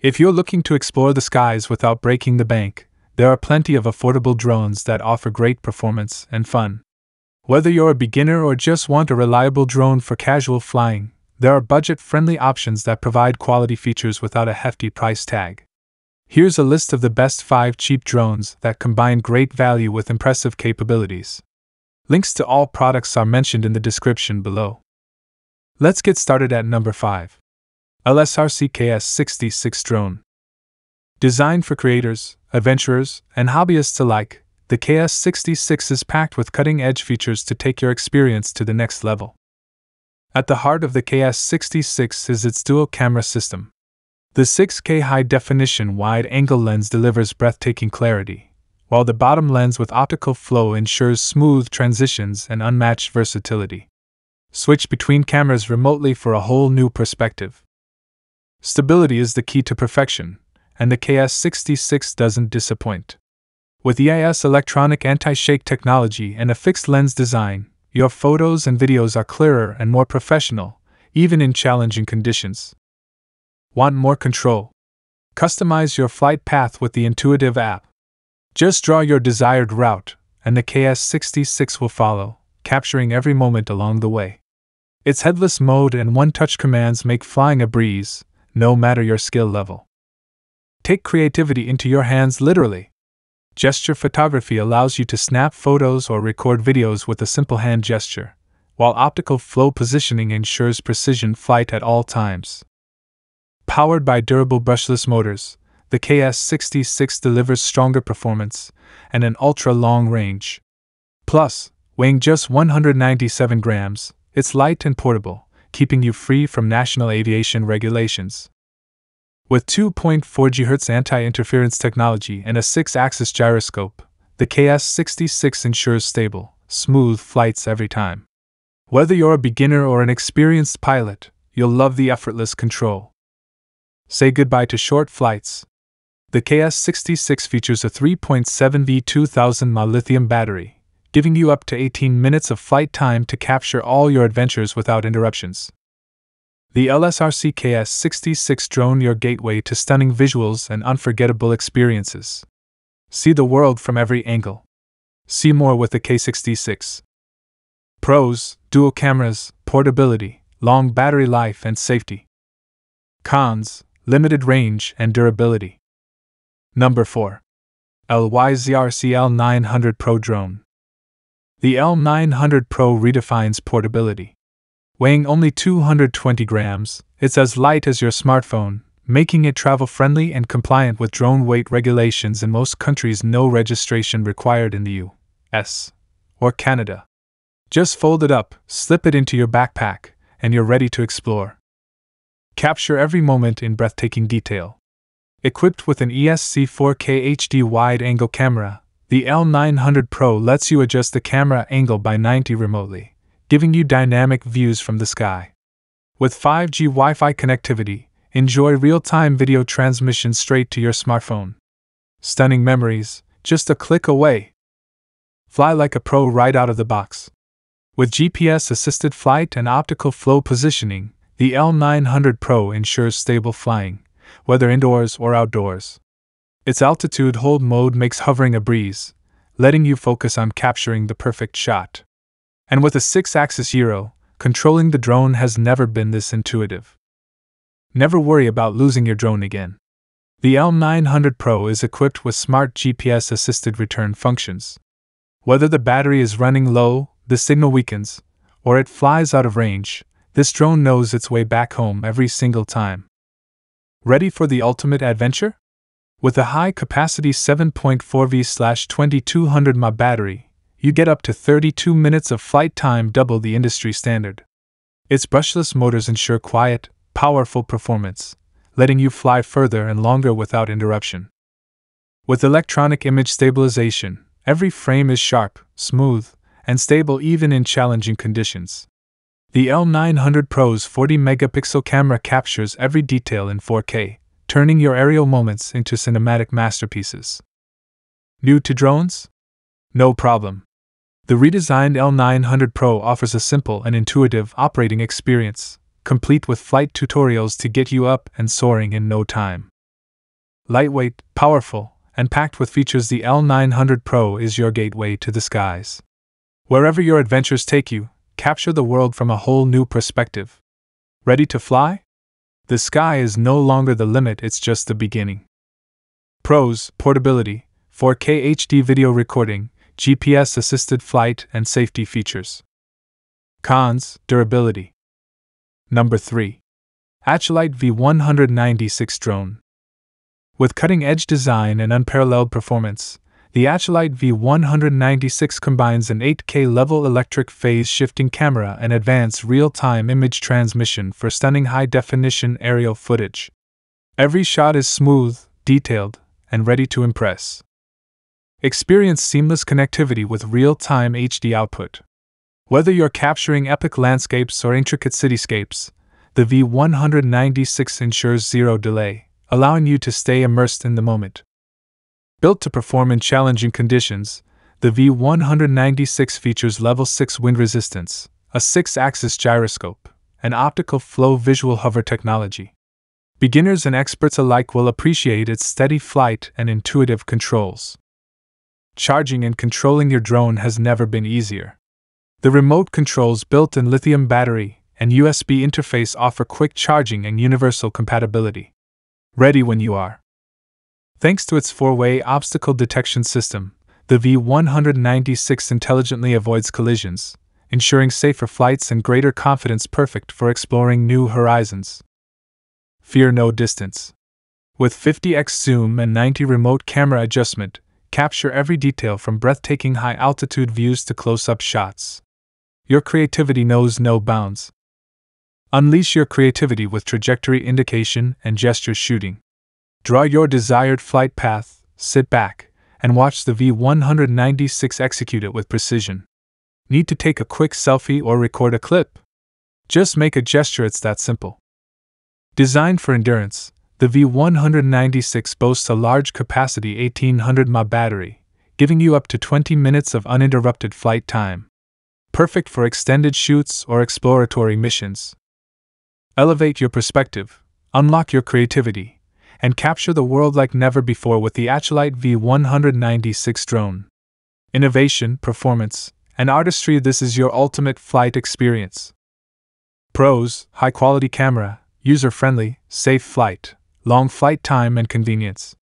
If you're looking to explore the skies without breaking the bank, there are plenty of affordable drones that offer great performance and fun. Whether you're a beginner or just want a reliable drone for casual flying, there are budget-friendly options that provide quality features without a hefty price tag. Here's a list of the best 5 cheap drones that combine great value with impressive capabilities. Links to all products are mentioned in the description below. Let's get started at number 5. LSRC KS66 Drone. Designed for creators, adventurers, and hobbyists alike, the KS66 is packed with cutting-edge features to take your experience to the next level. At the heart of the KS66 is its dual-camera system. The 6K high-definition wide-angle lens delivers breathtaking clarity, while the bottom lens with optical flow ensures smooth transitions and unmatched versatility. Switch between cameras remotely for a whole new perspective. Stability is the key to perfection, and the KS66 doesn't disappoint. With EIS electronic anti-shake technology and a fixed lens design, your photos and videos are clearer and more professional, even in challenging conditions. Want more control? Customize your flight path with the intuitive app. Just draw your desired route, and the KS66 will follow, capturing every moment along the way. Its headless mode and one-touch commands make flying a breeze, no matter your skill level. Take creativity into your hands literally. Gesture photography allows you to snap photos or record videos with a simple hand gesture, while optical flow positioning ensures precision flight at all times. Powered by durable brushless motors, the KS66 delivers stronger performance and an ultra-long range. Plus, weighing just 197 grams, it's light and portable, keeping you free from national aviation regulations. With 2.4 GHz anti-interference technology and a 6-axis gyroscope, the KS66 ensures stable, smooth flights every time. Whether you're a beginner or an experienced pilot, you'll love the effortless control. Say goodbye to short flights. The KS66 features a 3.7V 2000 mAh lithium battery, giving you up to 18 minutes of flight time to capture all your adventures without interruptions. The LSRC KS66 drone, your gateway to stunning visuals and unforgettable experiences. See the world from every angle. See more with the K66. Pros: dual cameras, portability, long battery life and safety. Cons: limited range and durability. Number 4. LYZRC L900 Pro Drone. The L900 Pro redefines portability. Weighing only 220 grams, it's as light as your smartphone, making it travel-friendly and compliant with drone weight regulations in most countries. No registration required in the US or Canada. Just fold it up, slip it into your backpack, and you're ready to explore. Capture every moment in breathtaking detail. Equipped with an ESC 4K HD wide-angle camera, the L900 Pro lets you adjust the camera angle by 90 remotely, giving you dynamic views from the sky. With 5G Wi-Fi connectivity, enjoy real-time video transmission straight to your smartphone. Stunning memories, just a click away. Fly like a pro right out of the box. With GPS-assisted flight and optical flow positioning, the L900 Pro ensures stable flying, whether indoors or outdoors. Its altitude hold mode makes hovering a breeze, letting you focus on capturing the perfect shot. And with a 6-axis gyro, controlling the drone has never been this intuitive. Never worry about losing your drone again. The L900 Pro is equipped with smart GPS-assisted return functions. Whether the battery is running low, the signal weakens, or it flies out of range, this drone knows its way back home every single time. Ready for the ultimate adventure? With a high-capacity 7.4V/2200 mAh battery, you get up to 32 minutes of flight time, double the industry standard. Its brushless motors ensure quiet, powerful performance, letting you fly further and longer without interruption. With electronic image stabilization, every frame is sharp, smooth, and stable even in challenging conditions. The L900 Pro's 40-megapixel camera captures every detail in 4K, turning your aerial moments into cinematic masterpieces. New to drones? No problem. The redesigned L900 Pro offers a simple and intuitive operating experience, complete with flight tutorials to get you up and soaring in no time. Lightweight, powerful, and packed with features, the L900 Pro is your gateway to the skies. Wherever your adventures take you, capture the world from a whole new perspective. Ready to fly? The sky is no longer the limit, it's just the beginning. Pros: portability, 4K HD video recording, GPS-assisted flight, and safety features. Cons: durability. Number 3. Achelite V196 Drone. With cutting-edge design and unparalleled performance, the Achelite V196 combines an 8K-level electric phase-shifting camera and advanced real-time image transmission for stunning high-definition aerial footage. Every shot is smooth, detailed, and ready to impress. Experience seamless connectivity with real-time HD output. Whether you're capturing epic landscapes or intricate cityscapes, the V196 ensures zero delay, allowing you to stay immersed in the moment. Built to perform in challenging conditions, the V196 features level 6 wind resistance, a 6-axis gyroscope, and optical flow visual hover technology. Beginners and experts alike will appreciate its steady flight and intuitive controls. Charging and controlling your drone has never been easier. The remote controls, built-in lithium battery, and USB interface offer quick charging and universal compatibility. Ready when you are. Thanks to its 4-way obstacle detection system, the V196 intelligently avoids collisions, ensuring safer flights and greater confidence, perfect for exploring new horizons. Fear no distance. With 50x zoom and 90 remote camera adjustment, capture every detail from breathtaking high-altitude views to close-up shots. Your creativity knows no bounds. Unleash your creativity with trajectory indication and gesture shooting. Draw your desired flight path, sit back, and watch the V196 execute it with precision. Need to take a quick selfie or record a clip? Just make a gesture, it's that simple. Designed for endurance, the V196 boasts a large capacity 1800 mAh battery, giving you up to 20 minutes of uninterrupted flight time. Perfect for extended shoots or exploratory missions. Elevate your perspective, unlock your creativity, and capture the world like never before with the Achelite V196 drone. Innovation, performance, and artistry, this is your ultimate flight experience. Pros: high-quality camera, user-friendly, safe flight, long flight time and convenience.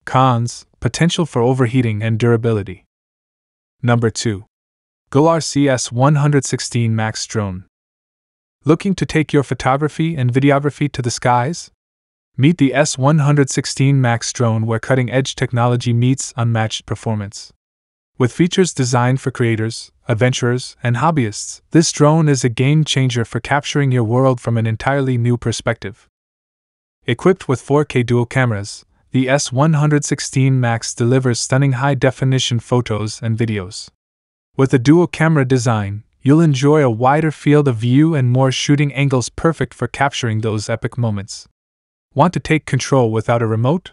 Cons: potential for overheating and durability. Number 2. GoLRC S116 Max Drone. Looking to take your photography and videography to the skies? Meet the S116 Max drone, where cutting-edge technology meets unmatched performance. With features designed for creators, adventurers, and hobbyists, this drone is a game-changer for capturing your world from an entirely new perspective. Equipped with 4K dual cameras, the S116 Max delivers stunning high-definition photos and videos. With a dual-camera design, you'll enjoy a wider field of view and more shooting angles, perfect for capturing those epic moments. Want to take control without a remote?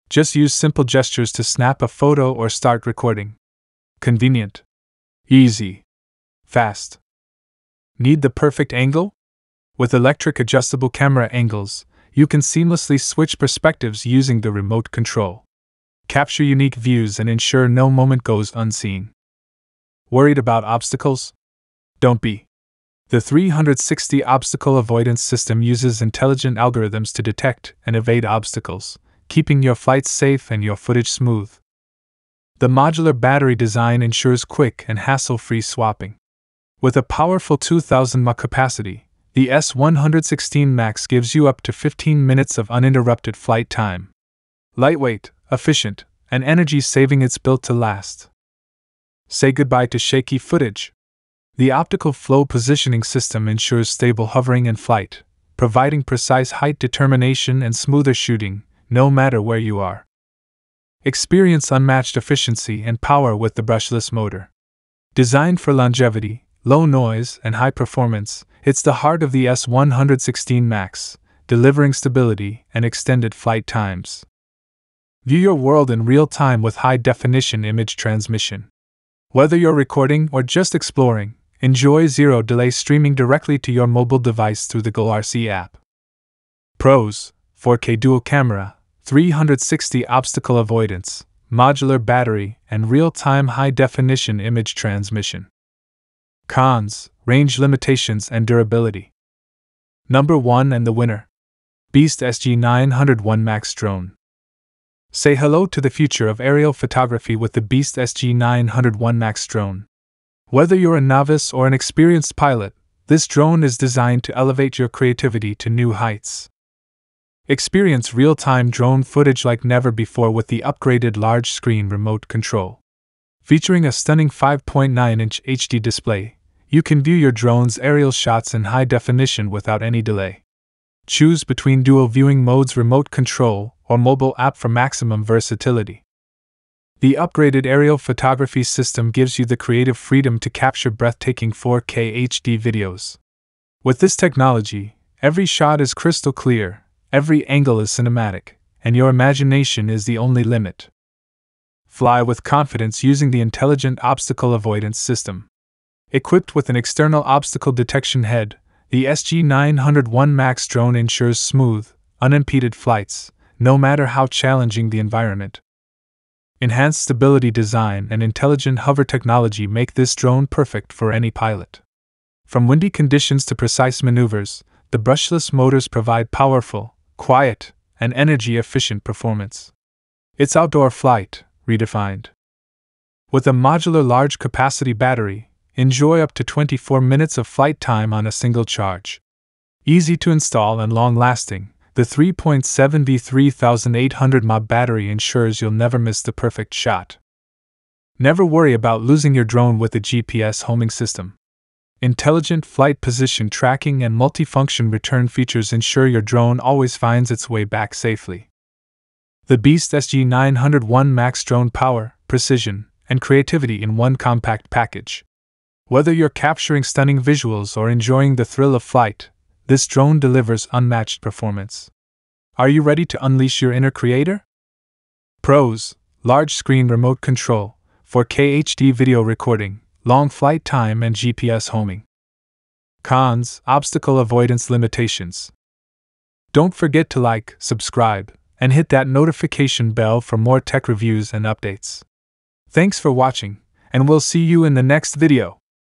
Just use simple gestures to snap a photo or start recording. Convenient. Easy. Fast. Need the perfect angle? With electric adjustable camera angles, you can seamlessly switch perspectives using the remote control. Capture unique views and ensure no moment goes unseen. Worried about obstacles? Don't be. The 360 obstacle avoidance system uses intelligent algorithms to detect and evade obstacles, keeping your flights safe and your footage smooth. The modular battery design ensures quick and hassle-free swapping. With a powerful 2000 mAh capacity, the S116 Max gives you up to 15 minutes of uninterrupted flight time. Lightweight, efficient, and energy-saving, it's built to last. Say goodbye to shaky footage. The optical flow positioning system ensures stable hovering and flight, providing precise height determination and smoother shooting, no matter where you are. Experience unmatched efficiency and power with the brushless motor. Designed for longevity, low noise, and high performance, it's the heart of the S116 Max, delivering stability and extended flight times. View your world in real time with high-definition image transmission. Whether you're recording or just exploring, enjoy zero-delay streaming directly to your mobile device through the GoLRC app. Pros: 4K dual camera, 360 obstacle avoidance, modular battery, and real-time high-definition image transmission. Cons, range limitations and durability. Number 1 and the winner. Beast SG901 Max Drone. Say hello to the future of aerial photography with the Beast SG901 Max Drone. Whether you're a novice or an experienced pilot, this drone is designed to elevate your creativity to new heights. Experience real-time drone footage like never before with the upgraded large-screen remote control. Featuring a stunning 5.9-inch HD display, you can view your drone's aerial shots in high definition without any delay. Choose between dual viewing modes, remote control, or mobile app for maximum versatility. The upgraded aerial photography system gives you the creative freedom to capture breathtaking 4K HD videos. With this technology, every shot is crystal clear, every angle is cinematic, and your imagination is the only limit. Fly with confidence using the intelligent obstacle avoidance system. Equipped with an external obstacle detection head, the SG901 Max drone ensures smooth, unimpeded flights, no matter how challenging the environment. Enhanced stability design and intelligent hover technology make this drone perfect for any pilot. From windy conditions to precise maneuvers, the brushless motors provide powerful, quiet, and energy-efficient performance. It's outdoor flight, redefined. With a modular large-capacity battery, enjoy up to 24 minutes of flight time on a single charge. Easy to install and long-lasting, the 3.7V 3800 mAh battery ensures you'll never miss the perfect shot. Never worry about losing your drone with the GPS homing system. Intelligent flight position tracking and multifunction return features ensure your drone always finds its way back safely. The Beast SG901 Max drone power, precision, and creativity in one compact package. Whether you're capturing stunning visuals or enjoying the thrill of flight, this drone delivers unmatched performance. Are you ready to unleash your inner creator? Pros: large screen remote control, 4K HD video recording, long flight time, and GPS homing. Cons: obstacle avoidance limitations. Don't forget to like, subscribe, and hit that notification bell for more tech reviews and updates. Thanks for watching, and we'll see you in the next video.